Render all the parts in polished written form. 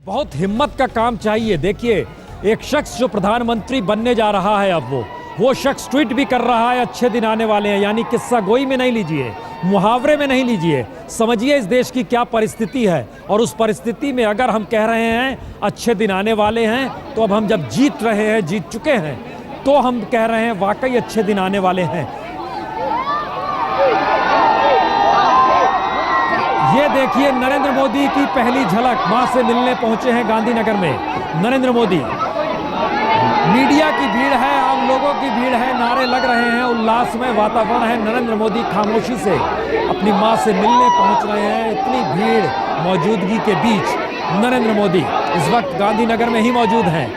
बहुत हिम्मत का काम चाहिए। देखिए, एक शख्स जो प्रधानमंत्री बनने जा रहा है, अब वो शख्स ट्वीट भी कर रहा है अच्छे दिन आने वाले हैं। यानी किस्सा गोई में नहीं लीजिए, मुहावरे में नहीं लीजिए, समझिए इस देश की क्या परिस्थिति है। और उस परिस्थिति में अगर हम कह रहे हैं अच्छे दिन आने वाले हैं, तो अब हम जब जीत रहे हैं, जीत चुके हैं, तो हम कह रहे हैं वाकई अच्छे दिन आने वाले हैं। ये देखिए, नरेंद्र मोदी की पहली झलक, मां से मिलने पहुंचे हैं गांधीनगर में नरेंद्र मोदी। मीडिया की भीड़ है, आम लोगों की भीड़ है, नारे लग रहे हैं, उल्लासमय वातावरण है। नरेंद्र मोदी खामोशी से अपनी मां से मिलने पहुंच रहे हैं। इतनी भीड़ मौजूदगी के बीच नरेंद्र मोदी इस वक्त गांधीनगर में ही मौजूद हैं।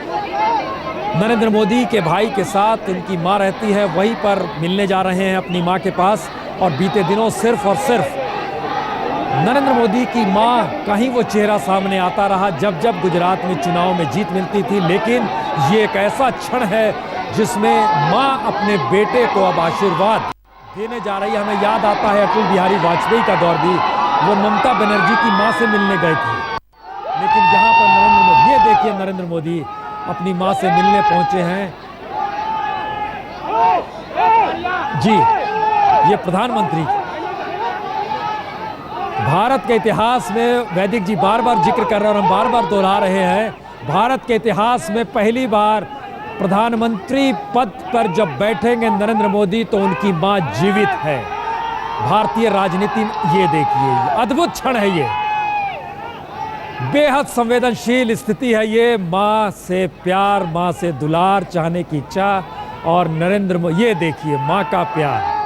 नरेंद्र मोदी के भाई के साथ उनकी मां रहती है, वहीं पर मिलने जा रहे हैं अपनी मां के पास। और बीते दिनों सिर्फ और सिर्फ नरेंद्र मोदी की मां का ही वो चेहरा सामने आता रहा जब जब गुजरात में चुनाव में जीत मिलती थी। लेकिन ये एक ऐसा क्षण है जिसमें मां अपने बेटे को अब आशीर्वाद देने जा रही है। हमें याद आता है अटल बिहारी वाजपेयी का दौर भी, वो ममता बनर्जी की मां से मिलने गए थे। लेकिन यहाँ पर नरेंद्र मोदी, ये देखिए नरेंद्र मोदी अपनी मां से मिलने पहुंचे हैं। जी, ये प्रधानमंत्री भारत के इतिहास में, वैदिक जी बार बार जिक्र कर रहे हैं और हम बार बार दोहरा रहे हैं, भारत के इतिहास में पहली बार प्रधानमंत्री पद पर जब बैठेंगे नरेंद्र मोदी तो उनकी मां जीवित है। भारतीय राजनीति में ये देखिए, अद्भुत क्षण है, ये बेहद संवेदनशील स्थिति है। ये मां से प्यार, मां से दुलार चाहने की इच्छा, और नरेंद्र मोदी, ये देखिए मां का प्यार।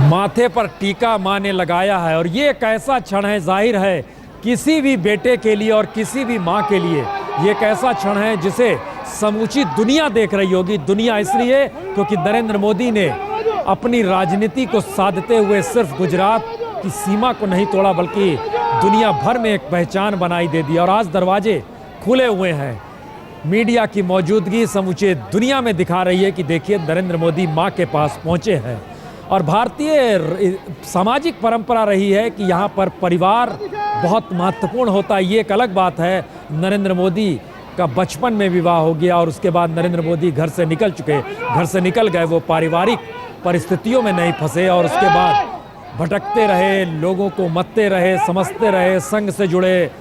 माथे पर टीका मां ने लगाया है। और ये एक ऐसा क्षण है, जाहिर है किसी भी बेटे के लिए और किसी भी मां के लिए ये एक ऐसा क्षण है जिसे समूची दुनिया देख रही होगी। दुनिया इसलिए क्योंकि नरेंद्र मोदी ने अपनी राजनीति को साधते हुए सिर्फ गुजरात की सीमा को नहीं तोड़ा, बल्कि दुनिया भर में एक पहचान बनाई दे दी। और आज दरवाजे खुले हुए हैं। मीडिया की मौजूदगी समूचे दुनिया में दिखा रही है कि देखिए नरेंद्र मोदी मां के पास पहुंचे हैं। और भारतीय सामाजिक परंपरा रही है कि यहाँ पर परिवार बहुत महत्वपूर्ण होता है। ये एक अलग बात है। नरेंद्र मोदी का बचपन में विवाह हो गया और उसके बाद नरेंद्र मोदी घर से निकल गए। वो पारिवारिक परिस्थितियों में नहीं फंसे और उसके बाद भटकते रहे, लोगों को मत्ते रहे, समझते रहे, संघ से जुड़े,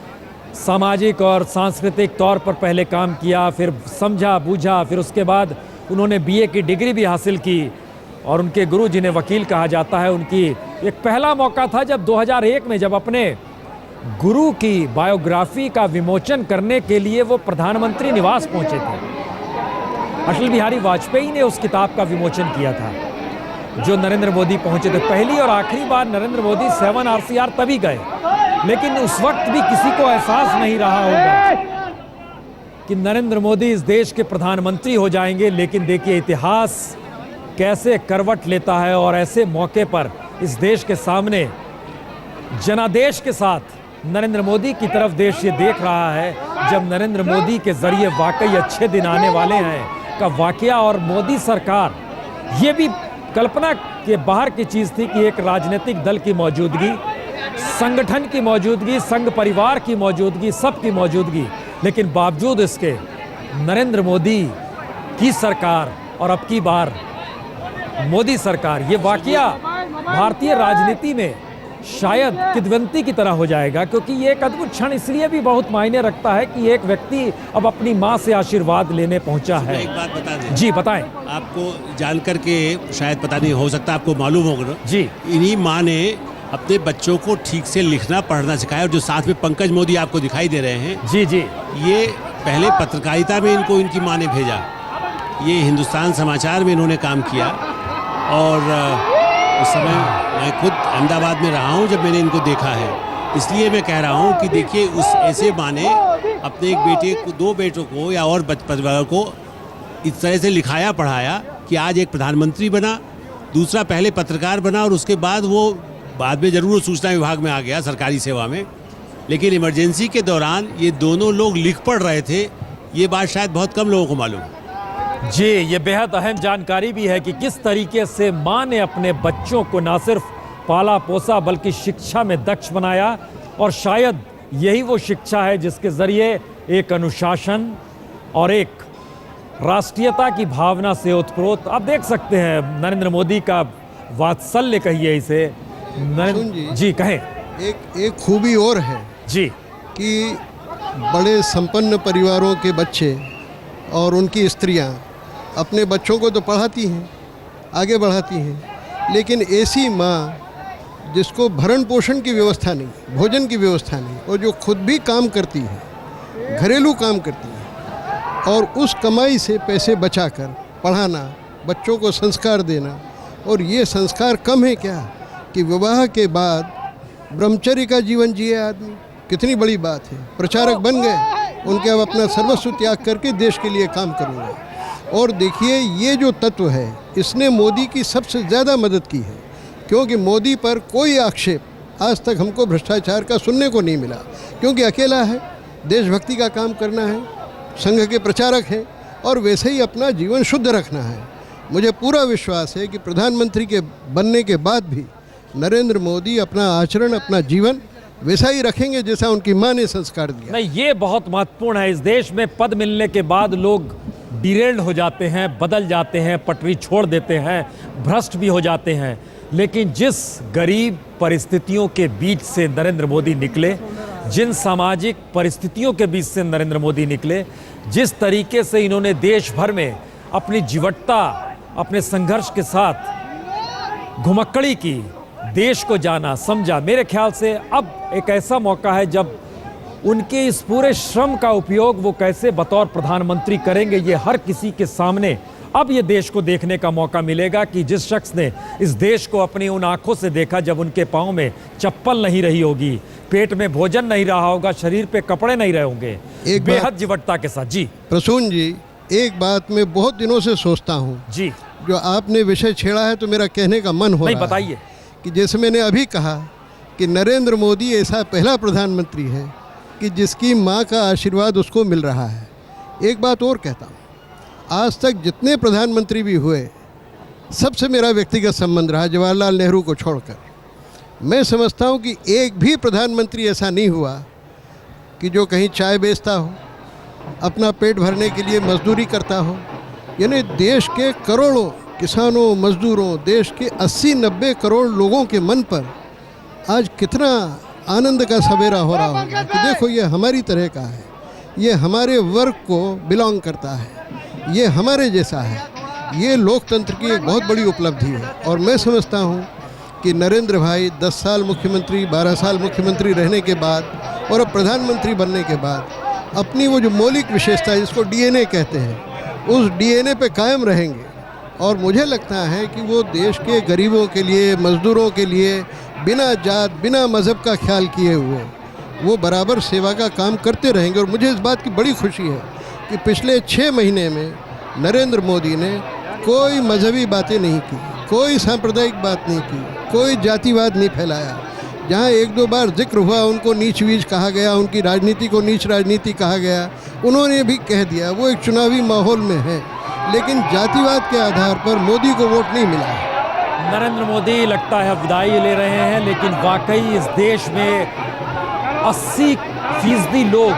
सामाजिक और सांस्कृतिक तौर पर पहले काम किया, फिर समझा बूझा, फिर उसके बाद उन्होंने बीए की डिग्री भी हासिल की। और उनके गुरु जिन्हें वकील कहा जाता है, उनकी एक पहला मौका था जब 2001 में जब अपने गुरु की बायोग्राफी का विमोचन करने के लिए वो प्रधानमंत्री निवास पहुंचे थे। अटल बिहारी वाजपेयी ने उस किताब का विमोचन किया था जो नरेंद्र मोदी पहुंचे थे। पहली और आखिरी बार नरेंद्र मोदी 7 RCR तभी गए, लेकिन उस वक्त भी किसी को एहसास नहीं रहा होगा कि नरेंद्र मोदी इस देश के प्रधानमंत्री हो जाएंगे। लेकिन देखिए इतिहास कैसे करवट लेता है और ऐसे मौके पर इस देश के सामने जनादेश के साथ नरेंद्र मोदी की तरफ देश ये देख रहा है जब नरेंद्र मोदी के जरिए वाकई अच्छे दिन आने वाले हैं का वाकया। और मोदी सरकार, ये भी कल्पना के बाहर की चीज़ थी कि एक राजनीतिक दल की मौजूदगी, संगठन की मौजूदगी, संघ परिवार की मौजूदगी, सबकी मौजूदगी, लेकिन बावजूद इसके नरेंद्र मोदी की सरकार और अब की बार मोदी सरकार, ये वाकया भारतीय राजनीति में शायद किदवंती की तरह हो जाएगा। क्योंकि ये एक अद्भुत क्षण इसलिए भी बहुत मायने रखता है कि एक व्यक्ति अब अपनी मां से आशीर्वाद लेने पहुंचा है। एक बात बता दें। जी बताएं। आपको जानकर के शायद पता नहीं, हो सकता आपको मालूम होगा जी, इन्हीं मां ने अपने बच्चों को ठीक से लिखना पढ़ना सिखाया। और जो साथ में पंकज मोदी आपको दिखाई दे रहे हैं, जी जी, ये पहले पत्रकारिता में इनको इनकी मां ने भेजा। ये हिंदुस्तान समाचार में इन्होंने काम किया। और उस समय मैं खुद अहमदाबाद में रहा हूं जब मैंने इनको देखा है। इसलिए मैं कह रहा हूं कि देखिए उस ऐसे मां ने अपने एक बेटे को, 2 बेटों को या और परिवार को इस तरह से लिखाया पढ़ाया कि आज एक प्रधानमंत्री बना, दूसरा पहले पत्रकार बना और उसके बाद वो बाद में जरूर सूचना विभाग में आ गया सरकारी सेवा में। लेकिन इमरजेंसी के दौरान ये दोनों लोग लिख पढ़ रहे थे। ये बात शायद बहुत कम लोगों को मालूम है। जी, ये बेहद अहम जानकारी भी है कि किस तरीके से माँ ने अपने बच्चों को ना सिर्फ पाला पोसा बल्कि शिक्षा में दक्ष बनाया, और शायद यही वो शिक्षा है जिसके ज़रिए एक अनुशासन और एक राष्ट्रीयता की भावना से ओतप्रोत, आप देख सकते हैं नरेंद्र मोदी का वात्सल्य कहिए इसे। जी कहें। एक खूबी और है जी कि बड़े संपन्न परिवारों के बच्चे और उनकी स्त्रियां अपने बच्चों को तो पढ़ाती हैं, आगे बढ़ाती हैं, लेकिन ऐसी माँ जिसको भरण पोषण की व्यवस्था नहीं, भोजन की व्यवस्था नहीं, और जो खुद भी काम करती है, घरेलू काम करती है, और उस कमाई से पैसे बचाकर पढ़ाना, बच्चों को संस्कार देना, और ये संस्कार कम है क्या कि विवाह के बाद ब्रह्मचर्य का जीवन जिए आदमी, कितनी बड़ी बात है। प्रचारक बन गए, उनके अब अपना सर्वस्व त्याग करके देश के लिए काम करूँगा। और देखिए ये जो तत्व है इसने मोदी की सबसे ज़्यादा मदद की है, क्योंकि मोदी पर कोई आक्षेप आज तक हमको भ्रष्टाचार का सुनने को नहीं मिला, क्योंकि अकेला है, देशभक्ति का काम करना है, संघ के प्रचारक हैं, और वैसे ही अपना जीवन शुद्ध रखना है। मुझे पूरा विश्वास है कि प्रधानमंत्री के बनने के बाद भी नरेंद्र मोदी अपना आचरण, अपना जीवन वैसा ही रखेंगे जैसा उनकी मां ने संस्कार दिया। नहीं, ये बहुत महत्वपूर्ण है। इस देश में पद मिलने के बाद लोग डिरेल्ड हो जाते हैं, बदल जाते हैं, पटरी छोड़ देते हैं, भ्रष्ट भी हो जाते हैं, लेकिन जिस गरीब परिस्थितियों के बीच से नरेंद्र मोदी निकले, जिन सामाजिक परिस्थितियों के बीच से नरेंद्र मोदी निकले, जिस तरीके से इन्होंने देश भर में अपनी जीवटता, अपने संघर्ष के साथ घुमक्कड़ी की, देश को जाना समझा, मेरे ख्याल से अब एक ऐसा मौका है जब उनके इस पूरे श्रम का उपयोग वो कैसे बतौर प्रधानमंत्री करेंगे, ये हर किसी के सामने अब ये देश को देखने का मौका मिलेगा कि जिस शख्स ने इस देश को अपनी उन आंखों से देखा जब उनके पाँव में चप्पल नहीं रही होगी, पेट में भोजन नहीं रहा होगा, शरीर पे कपड़े नहीं रहे होंगे, एक बेहद जीवटता के साथ। जी प्रसून जी, एक बात मैं बहुत दिनों से सोचता हूँ जी, जो आपने विषय छेड़ा है तो मेरा कहने का मन हो रहा है। बताइए। कि जैसे मैंने अभी कहा कि नरेंद्र मोदी ऐसा पहला प्रधानमंत्री है कि जिसकी माँ का आशीर्वाद उसको मिल रहा है। एक बात और कहता हूँ, आज तक जितने प्रधानमंत्री भी हुए सबसे मेरा व्यक्तिगत संबंध रहा, जवाहरलाल नेहरू को छोड़कर। मैं समझता हूँ कि एक भी प्रधानमंत्री ऐसा नहीं हुआ कि जो कहीं चाय बेचता हो, अपना पेट भरने के लिए मजदूरी करता हो। यानी देश के करोड़ों किसानों, मजदूरों, देश के 80-90 करोड़ लोगों के मन पर आज कितना आनंद का सवेरा हो रहा होगा कि देखो ये हमारी तरह का है, ये हमारे वर्ग को बिलोंग करता है, ये हमारे जैसा है। ये लोकतंत्र की एक बहुत बड़ी उपलब्धि है। और मैं समझता हूँ कि नरेंद्र भाई 10 साल मुख्यमंत्री, 12 साल मुख्यमंत्री रहने के बाद और अब प्रधानमंत्री बनने के बाद अपनी वो जो मौलिक विशेषता है जिसको डीएनए कहते हैं, उस डीएनए पे कायम रहेंगे। और मुझे लगता है कि वो देश के गरीबों के लिए, मज़दूरों के लिए बिना जात, बिना मज़हब का ख्याल किए हुए वो बराबर सेवा का काम करते रहेंगे। और मुझे इस बात की बड़ी खुशी है कि पिछले 6 महीने में नरेंद्र मोदी ने कोई मजहबी बातें नहीं की, कोई सांप्रदायिक बात नहीं की, कोई जातिवाद नहीं फैलाया। जहाँ 1-2 बार जिक्र हुआ उनको नीच वीच कहा गया, उनकी राजनीति को नीच राजनीति कहा गया, उन्होंने भी कह दिया। वो एक चुनावी माहौल में है, लेकिन जातिवाद के आधार पर मोदी को वोट नहीं मिला है। नरेंद्र मोदी लगता है विदाई ले रहे हैं, लेकिन वाकई इस देश में 80% लोग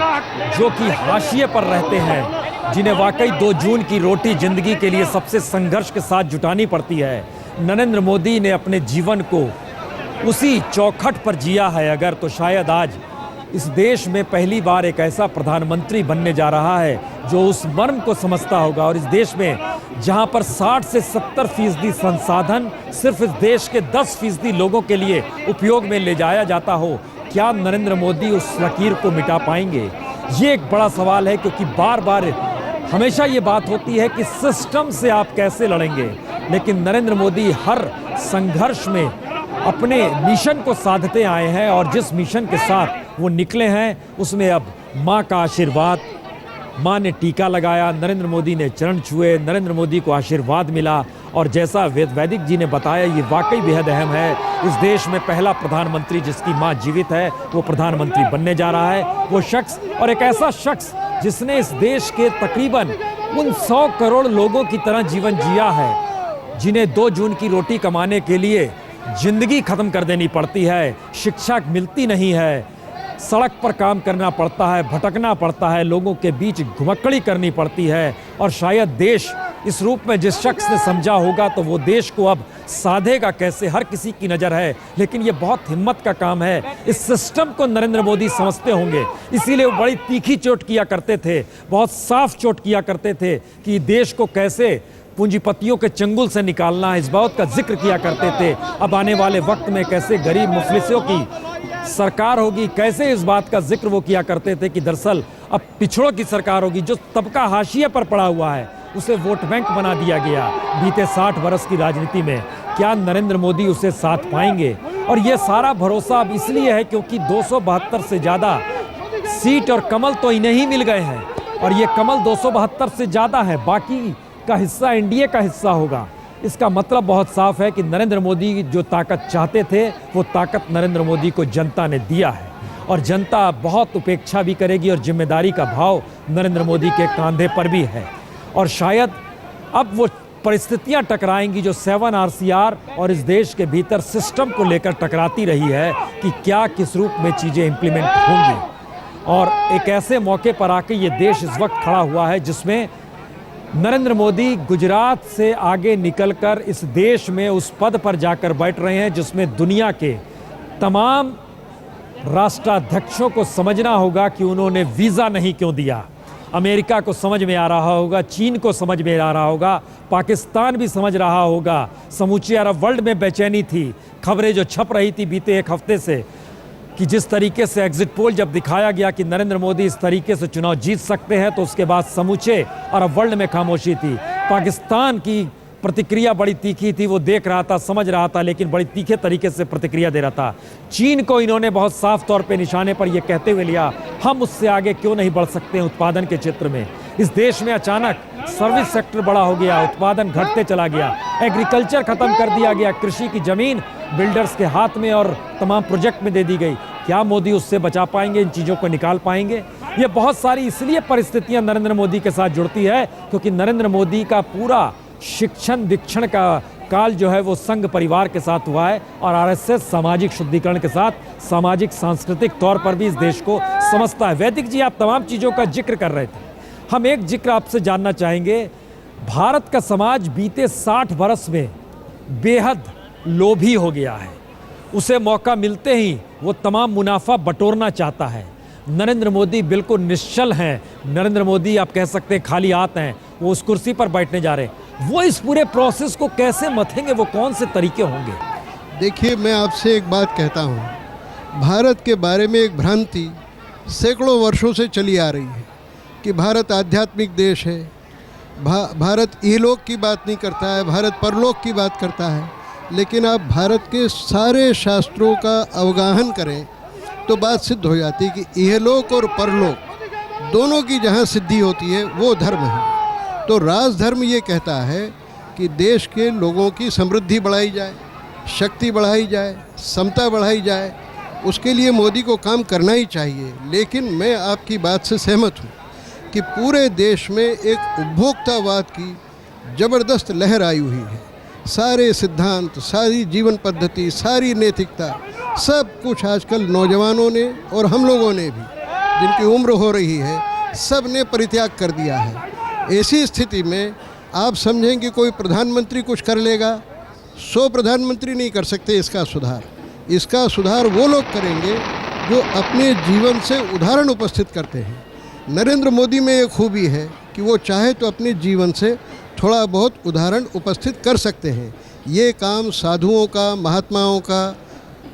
जो कि हाशिए पर रहते हैं, जिन्हें वाकई 2 जून की रोटी जिंदगी के लिए सबसे संघर्ष के साथ जुटानी पड़ती है, नरेंद्र मोदी ने अपने जीवन को उसी चौखट पर जिया है अगर, तो शायद आज इस देश में पहली बार एक ऐसा प्रधानमंत्री बनने जा रहा है जो उस मर्म को समझता होगा। और इस देश में जहां पर 60 से 70% संसाधन सिर्फ इस देश के 10% लोगों के लिए उपयोग में ले जाया जाता हो, क्या नरेंद्र मोदी उस लकीर को मिटा पाएंगे? ये एक बड़ा सवाल है, क्योंकि बार बार हमेशा ये बात होती है कि सिस्टम से आप कैसे लड़ेंगे, लेकिन नरेंद्र मोदी हर संघर्ष में अपने मिशन को साधते आए हैं, और जिस मिशन के साथ वो निकले हैं उसमें अब माँ का आशीर्वाद, माँ ने टीका लगाया, नरेंद्र मोदी ने चरण छुए, नरेंद्र मोदी को आशीर्वाद मिला। और जैसा वैदिक जी ने बताया, ये वाकई बेहद अहम है। इस देश में पहला प्रधानमंत्री जिसकी माँ जीवित है वो प्रधानमंत्री बनने जा रहा है। वो शख्स, और एक ऐसा शख्स जिसने इस देश के तकरीबन उन 100 करोड़ लोगों की तरह जीवन जिया है जिन्हें 2 जून की रोटी कमाने के लिए जिंदगी खत्म कर देनी पड़ती है, शिक्षा मिलती नहीं है, सड़क पर काम करना पड़ता है, भटकना पड़ता है, लोगों के बीच घुमक्कड़ी करनी पड़ती है। और शायद देश इस रूप में जिस शख्स ने समझा होगा तो वो देश को अब साधेगा कैसे, हर किसी की नज़र है। लेकिन ये बहुत हिम्मत का काम है। इस सिस्टम को नरेंद्र मोदी समझते होंगे, इसीलिए वो बड़ी तीखी चोट किया करते थे, बहुत साफ चोट किया करते थे कि देश को कैसे पूंजीपतियों के चंगुल से निकालना है, इस बात का जिक्र किया करते थे। अब आने वाले वक्त में कैसे गरीब मुफलिसों की सरकार होगी, कैसे इस बात का जिक्र वो किया करते थे कि दरअसल अब पिछड़ों की सरकार होगी। जो तबका हाशिए पर पड़ा हुआ है उसे वोट बैंक बना दिया गया बीते 60 वर्ष की राजनीति में। क्या नरेंद्र मोदी उसे साथ पाएंगे? और ये सारा भरोसा अब इसलिए है क्योंकि 272 से ज़्यादा सीट और कमल तो इन्हें ही मिल गए हैं, और ये कमल 272 से ज़्यादा है, बाकी का हिस्सा एनडीए का हिस्सा होगा। इसका मतलब बहुत साफ है कि नरेंद्र मोदी जो ताकत चाहते थे वो ताकत नरेंद्र मोदी को जनता ने दिया है, और जनता बहुत उपेक्षा भी करेगी, और जिम्मेदारी का भाव नरेंद्र मोदी के कंधे पर भी है। और शायद अब वो परिस्थितियां टकराएंगी जो 7 RCR और इस देश के भीतर सिस्टम को लेकर टकराती रही है कि क्या किस रूप में चीज़ें इम्प्लीमेंट होंगी। और एक ऐसे मौके पर आके ये देश इस वक्त खड़ा हुआ है जिसमें नरेंद्र मोदी गुजरात से आगे निकलकर इस देश में उस पद पर जाकर बैठ रहे हैं जिसमें दुनिया के तमाम राष्ट्राध्यक्षों को समझना होगा कि उन्होंने वीज़ा नहीं क्यों दिया। अमेरिका को समझ में आ रहा होगा, चीन को समझ में आ रहा होगा, पाकिस्तान भी समझ रहा होगा, समूचे अरब वर्ल्ड में बेचैनी थी। खबरें जो छप रही थी बीते 1 हफ्ते से कि जिस तरीके से एग्जिट पोल जब दिखाया गया कि नरेंद्र मोदी इस तरीके से चुनाव जीत सकते हैं, तो उसके बाद समूचे अरब वर्ल्ड में खामोशी थी। पाकिस्तान की प्रतिक्रिया बड़ी तीखी थी, वो देख रहा था, समझ रहा था, लेकिन बड़ी तीखे तरीके से प्रतिक्रिया दे रहा था। चीन को इन्होंने बहुत साफ तौर पे निशाने पर ये कहते हुए लिया, हम उससे आगे क्यों नहीं बढ़ सकते हैं उत्पादन के क्षेत्र में। इस देश में अचानक सर्विस सेक्टर बड़ा हो गया, उत्पादन घटते चला गया, एग्रीकल्चर खत्म कर दिया गया, कृषि की जमीन बिल्डर्स के हाथ में और तमाम प्रोजेक्ट में दे दी गई। क्या मोदी उससे बचा पाएंगे, इन चीज़ों को निकाल पाएंगे? ये बहुत सारी इसलिए परिस्थितियां नरेंद्र मोदी के साथ जुड़ती है क्योंकि नरेंद्र मोदी का पूरा शिक्षण दीक्षण का काल जो है वो संघ परिवार के साथ हुआ है, और आरएसएस सामाजिक शुद्धिकरण के साथ सामाजिक सांस्कृतिक तौर पर भी इस देश को समझता है। वैदिक जी, आप तमाम चीज़ों का जिक्र कर रहे थे, हम एक जिक्र आपसे जानना चाहेंगे। भारत का समाज बीते 60 वर्ष में बेहद लोभी हो गया है, उसे मौका मिलते ही वो तमाम मुनाफा बटोरना चाहता है। नरेंद्र मोदी बिल्कुल निश्चल हैं, नरेंद्र मोदी आप कह सकते हैं खाली हाथ हैं, वो उस कुर्सी पर बैठने जा रहे हैं। वो इस पूरे प्रोसेस को कैसे मथेंगे, वो कौन से तरीके होंगे? देखिए, मैं आपसे एक बात कहता हूँ, भारत के बारे में एक भ्रांति सैकड़ों वर्षों से चली आ रही है कि भारत आध्यात्मिक देश है, भारत इहलोक की बात नहीं करता है, भारत परलोक की बात करता है। लेकिन आप भारत के सारे शास्त्रों का अवगाहन करें तो बात सिद्ध हो जाती है कि इहलोक और परलोक दोनों की जहाँ सिद्धि होती है वो धर्म है। तो राजधर्म ये कहता है कि देश के लोगों की समृद्धि बढ़ाई जाए, शक्ति बढ़ाई जाए, समता बढ़ाई जाए, उसके लिए मोदी को काम करना ही चाहिए। लेकिन मैं आपकी बात से सहमत हूँ कि पूरे देश में एक उपभोक्तावाद की ज़बरदस्त लहर आई हुई है। सारे सिद्धांत, सारी जीवन पद्धति, सारी नैतिकता, सब कुछ आजकल नौजवानों ने और हम लोगों ने भी, जिनकी उम्र हो रही है, सब ने परित्याग कर दिया है। ऐसी स्थिति में आप समझें कि कोई प्रधानमंत्री कुछ कर लेगा? 100 प्रधानमंत्री नहीं कर सकते इसका सुधार। इसका सुधार वो लोग करेंगे जो अपने जीवन से उदाहरण उपस्थित करते हैं। नरेंद्र मोदी में एक खूबी है कि वो चाहे तो अपने जीवन से थोड़ा बहुत उदाहरण उपस्थित कर सकते हैं। ये काम साधुओं का, महात्माओं का,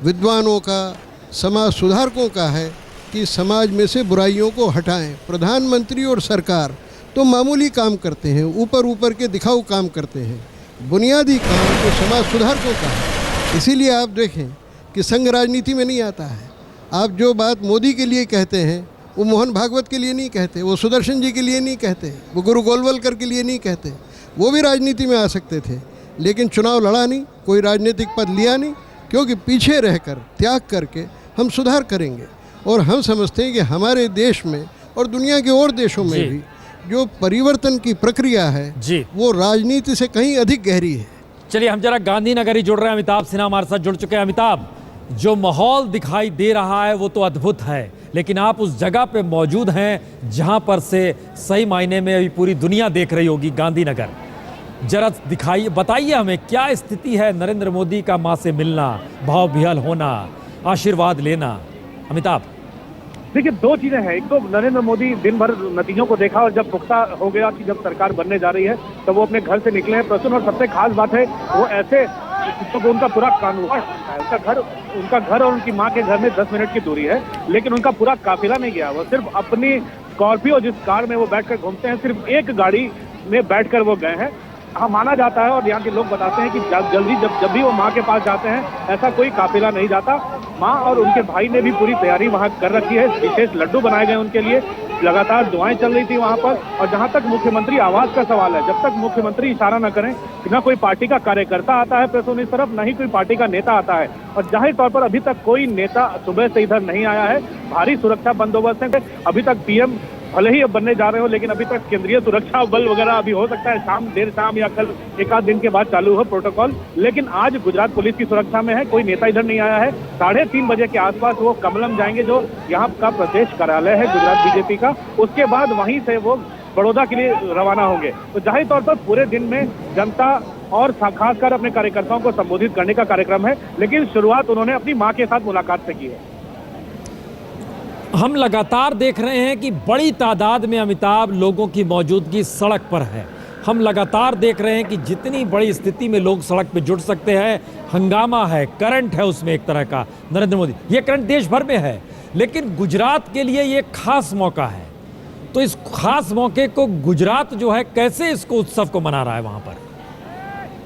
विद्वानों का, समाज सुधारकों का है कि समाज में से बुराइयों को हटाएं। प्रधानमंत्री और सरकार तो मामूली काम करते हैं, ऊपर ऊपर के दिखाऊ काम करते हैं, बुनियादी काम तो समाज सुधारकों का है। इसीलिए आप देखें कि संघ राजनीति में नहीं आता है। आप जो बात मोदी के लिए कहते हैं वो मोहन भागवत के लिए नहीं कहते, वो सुदर्शन जी के लिए नहीं कहते, वो गुरु गोलवलकर के लिए नहीं कहते। वो भी राजनीति में आ सकते थे लेकिन चुनाव लड़ा नहीं, कोई राजनीतिक पद लिया नहीं, क्योंकि पीछे रहकर त्याग करके हम सुधार करेंगे। और हम समझते हैं कि हमारे देश में और दुनिया के और देशों में भी जो परिवर्तन की प्रक्रिया है जी। वो राजनीति से कहीं अधिक गहरी है। चलिए हम जरा गांधीनगर ही जुड़ रहे हैं। अमिताभ सिन्हा हमारे साथ जुड़ चुके हैं। अमिताभ, जो माहौल दिखाई दे रहा है वो तो अद्भुत है, लेकिन आप उस जगह पे मौजूद हैं जहां पर से सही मायने में अभी पूरी दुनिया देख रही होगी, गांधीनगर। जरा दिखाइए, बताइए हमें क्या स्थिति है नरेंद्र मोदी का मां से मिलना, भाव विहल होना, आशीर्वाद लेना। अमिताभ, देखिए, दो चीजें हैं। एक तो नरेंद्र मोदी दिन भर नतीजों को देखा और जब पुख्ता हो गया कि जब सरकार बनने जा रही है तो वो अपने घर से निकले हैं प्रसून। और सबसे खास बात है वो ऐसे तो उनका पूरा कानून है, उनका घर और उनकी मां के घर में 10 मिनट की दूरी है, लेकिन उनका पूरा काफिला नहीं गया। वो सिर्फ अपनी स्कॉर्पियो जिस कार में वो बैठकर घूमते हैं, सिर्फ एक गाड़ी में बैठकर वो गए हैं। हाँ, माना जाता है और यहाँ के लोग बताते हैं कि जब भी वो माँ के पास जाते हैं ऐसा कोई काफिला नहीं जाता। माँ और उनके भाई ने भी पूरी तैयारी वहाँ कर रखी है। विशेष लड्डू बनाए गए उनके लिए, लगातार दुआएं चल रही थी वहाँ पर। और जहाँ तक मुख्यमंत्री आवास का सवाल है, जब तक मुख्यमंत्री इशारा न करें, न कोई पार्टी का कार्यकर्ता आता है प्रसून इस तरफ, न ही कोई पार्टी का नेता आता है। और जाहिर तौर पर अभी तक कोई नेता सुबह से इधर नहीं आया है। भारी सुरक्षा बंदोबस्त है। अभी तक पीएम भले ही अब बनने जा रहे हो, लेकिन अभी तक केंद्रीय सुरक्षा बल वगैरह अभी हो सकता है देर शाम या कल एक आध दिन के बाद चालू हो प्रोटोकॉल। लेकिन आज गुजरात पुलिस की सुरक्षा में है, कोई नेता इधर नहीं आया है। 3:30 बजे के आसपास वो कमलम जाएंगे, जो यहाँ का प्रदेश कार्यालय है गुजरात बीजेपी का। उसके बाद वहीं से वो बड़ौदा के लिए रवाना होंगे। तो जाहिर तौर पर पूरे दिन में जनता और खासकर अपने कार्यकर्ताओं को संबोधित करने का कार्यक्रम है, लेकिन शुरुआत उन्होंने अपनी मां के साथ मुलाकात से की है। हम लगातार देख रहे हैं कि बड़ी तादाद में अमिताभ लोगों की मौजूदगी सड़क पर है। हम लगातार देख रहे हैं कि जितनी बड़ी स्थिति में लोग सड़क पे जुट सकते हैं, हंगामा है, करंट है उसमें एक तरह का। नरेंद्र मोदी, ये करंट देश भर में है, लेकिन गुजरात के लिए ये खास मौका है। तो इस खास मौके को गुजरात जो है कैसे इसको उत्सव को मना रहा है वहां पर?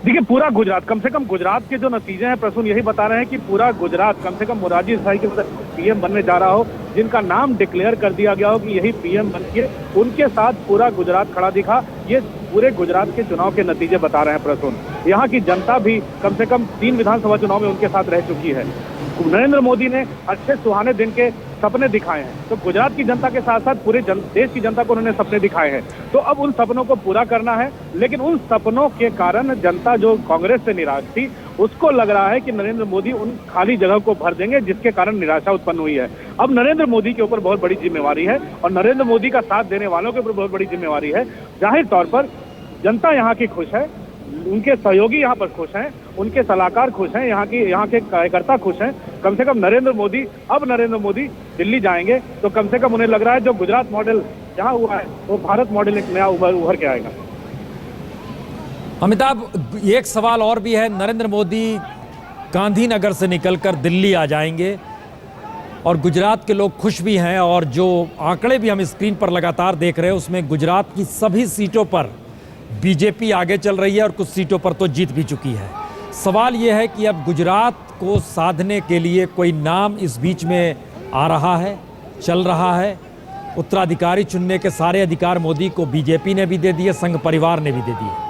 देखिए, पूरा गुजरात, कम से कम गुजरात के जो नतीजे हैं प्रसून यही बता रहे हैं कि पूरा गुजरात, कम से कम मोरारजी देसाई के पीएम बनने जा रहा हो, जिनका नाम डिक्लेयर कर दिया गया हो कि यही पीएम बनिए, उनके साथ पूरा गुजरात खड़ा दिखा। ये पूरे गुजरात के चुनाव के नतीजे बता रहे हैं प्रसून। यहाँ की जनता भी कम से कम 3 विधानसभा चुनाव में उनके साथ रह चुकी है। नरेंद्र मोदी ने अच्छे सुहाने दिन के सपने दिखाए हैं, तो गुजरात की जनता के साथ साथ पूरे देश की जनता को उन्होंने सपने दिखाए हैं। तो अब उन सपनों को पूरा करना है, लेकिन उन सपनों के कारण जनता जो कांग्रेस से निराश थी, उसको लग रहा है कि नरेंद्र मोदी उन खाली जगह को भर देंगे, जिसके कारण निराशा उत्पन्न हुई है। अब नरेंद्र मोदी के ऊपर बहुत बड़ी जिम्मेवारी है और नरेंद्र मोदी का साथ देने वालों के ऊपर बहुत बड़ी जिम्मेवारी है। जाहिर तौर पर जनता यहाँ की खुश है, उनके सहयोगी यहाँ पर खुश हैं, उनके सलाहकार खुश हैं, यहाँ के कार्यकर्ता खुश हैं। कम से कम नरेंद्र मोदी दिल्ली जाएंगे तो कम से कम उन्हें लग रहा है जो गुजरात मॉडल जहाँ हुआ है वो भारत मॉडल एक नया उभर के आएगा। अमिताभ, एक सवाल और भी है। नरेंद्र मोदी गांधीनगर से निकलकर दिल्ली आ जाएंगे और गुजरात के लोग खुश भी हैं, और जो आंकड़े भी हम स्क्रीन पर लगातार देख रहे हैं उसमें गुजरात की सभी सीटों पर बीजेपी आगे चल रही है और कुछ सीटों पर तो जीत भी चुकी है। सवाल यह है कि अब गुजरात को साधने के लिए कोई नाम इस बीच में आ रहा है, चल रहा है। उत्तराधिकारी चुनने के सारे अधिकार मोदी को बीजेपी ने भी दे दिए, संघ परिवार ने भी दे दिए।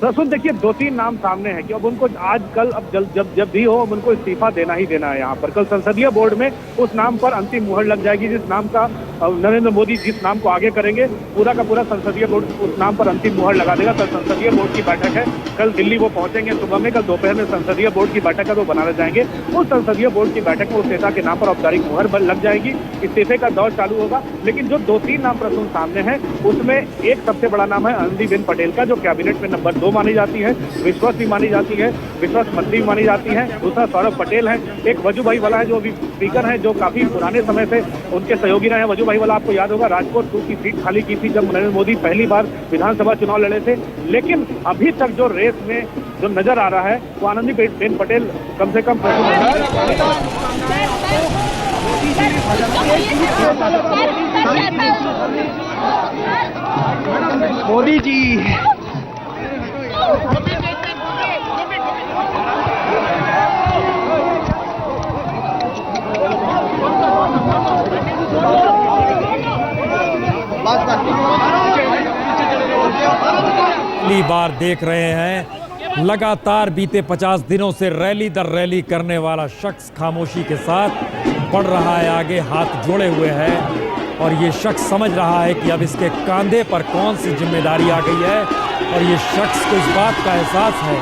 प्रसून, देखिए, 2-3 नाम सामने हैं कि अब उनको आज कल अब जब भी हो अब उनको इस्तीफा देना ही देना है। यहाँ पर कल संसदीय बोर्ड में उस नाम पर अंतिम मुहर लग जाएगी, जिस नाम का नरेंद्र मोदी जिस नाम को आगे करेंगे, पूरा का पूरा संसदीय बोर्ड उस नाम पर अंतिम मुहर लगा देगा। कल संसदीय बोर्ड की बैठक है, कल दिल्ली वो पहुंचेंगे सुबह में, कल दोपहर में संसदीय बोर्ड की बैठक है तो बनारस जाएंगे। उस संसदीय बोर्ड की बैठक में उस नेता के नाम पर औपचारिक मुहर लग जाएगी, इस्तीफे का दौर चालू होगा। लेकिन जो 2-3 नाम प्रसून सामने हैं उसमें एक सबसे बड़ा नाम है आनंदीबेन पटेल का, जो कैबिनेट में नंबर 2 मानी जाती है, विश्वास भी मानी जाती है, विश्वास मंत्री भी मानी जाती है। दूसरा सौरभ पटेल है, एक वजूभाई वाला है जो अभी स्पीकर है, जो काफी पुराने समय से उनके सहयोगी रहे हैं। वजूभाई वाला आपको याद होगा राजकोट 2 की सीट खाली की थी जब नरेंद्र मोदी पहली बार विधानसभा चुनाव लड़े थे। लेकिन अभी तक जो रेस में जो नजर आ रहा है वो आनंदीबेन पटेल कम से कम मोदी जी पहली बार देख रहे हैं लगातार बीते 50 दिनों से रैली दर रैली करने वाला शख्स खामोशी के साथ बढ़ रहा है आगे, हाथ जोड़े हुए है और ये शख्स समझ रहा है कि अब इसके कंधे पर कौन सी जिम्मेदारी आ गई है। और ये शख्स को इस बात का एहसास है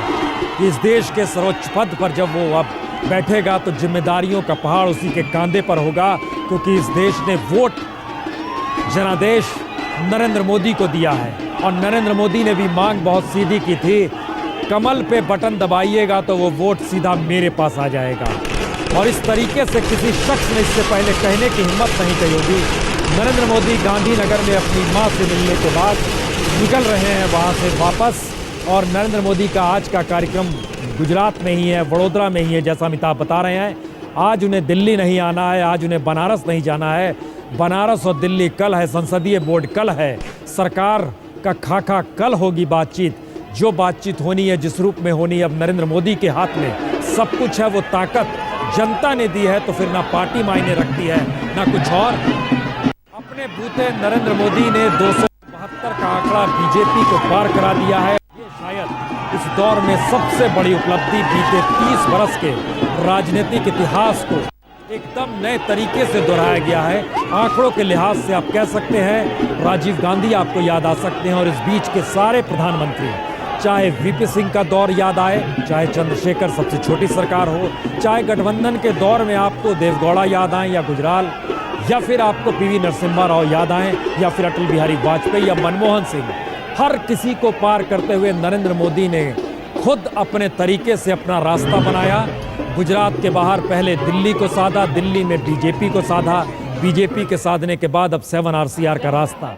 कि इस देश के सर्वोच्च पद पर जब वो अब बैठेगा तो जिम्मेदारियों का पहाड़ उसी के कंधे पर होगा, क्योंकि इस देश ने वोट जनादेश नरेंद्र मोदी को दिया है। और नरेंद्र मोदी ने भी मांग बहुत सीधी की थी, कमल पे बटन दबाइएगा तो वो वोट सीधा मेरे पास आ जाएगा। और इस तरीके से किसी शख्स ने इससे पहले कहने की हिम्मत नहीं कही होगी। नरेंद्र मोदी गांधीनगर में अपनी मां से मिलने के बाद निकल रहे हैं वहां से वापस। और नरेंद्र मोदी का आज का कार्यक्रम गुजरात में ही है, वडोदरा में ही है, जैसा अमिताभ बता रहे हैं। आज उन्हें दिल्ली नहीं आना है, आज उन्हें बनारस नहीं जाना है। बनारस और दिल्ली कल है, संसदीय बोर्ड कल है, सरकार का खाका कल होगी बातचीत। जो बातचीत होनी है, जिस रूप में होनी है, अब नरेंद्र मोदी के हाथ में सब कुछ है। वो ताकत जनता ने दी है, तो फिर ना पार्टी मायने रखती है ना कुछ और। अपने बूते नरेंद्र मोदी ने 272 का आंकड़ा बीजेपी को पार करा दिया है। ये शायद इस दौर में सबसे बड़ी उपलब्धि बीते 30 बरस के राजनीतिक इतिहास को एकदम नए तरीके से दोहराया गया है। आंकड़ों के लिहाज से आप कह सकते हैं राजीव गांधी आपको याद आ सकते हैं, और इस बीच के सारे प्रधानमंत्री, चाहे वीपी सिंह का दौर याद आए, चाहे चंद्रशेखर सबसे छोटी सरकार हो, चाहे गठबंधन के दौर में आपको देवगौड़ा याद आए या गुजराल, या फिर आपको पीवी नरसिम्हा राव याद आए, या फिर अटल बिहारी वाजपेयी या मनमोहन सिंह, हर किसी को पार करते हुए नरेंद्र मोदी ने खुद अपने तरीके से अपना रास्ता बनाया। गुजरात के बाहर पहले दिल्ली को साधा, दिल्ली में बीजेपी को साधा, बीजेपी के साधने के बाद अब 7 RCR का रास्ता।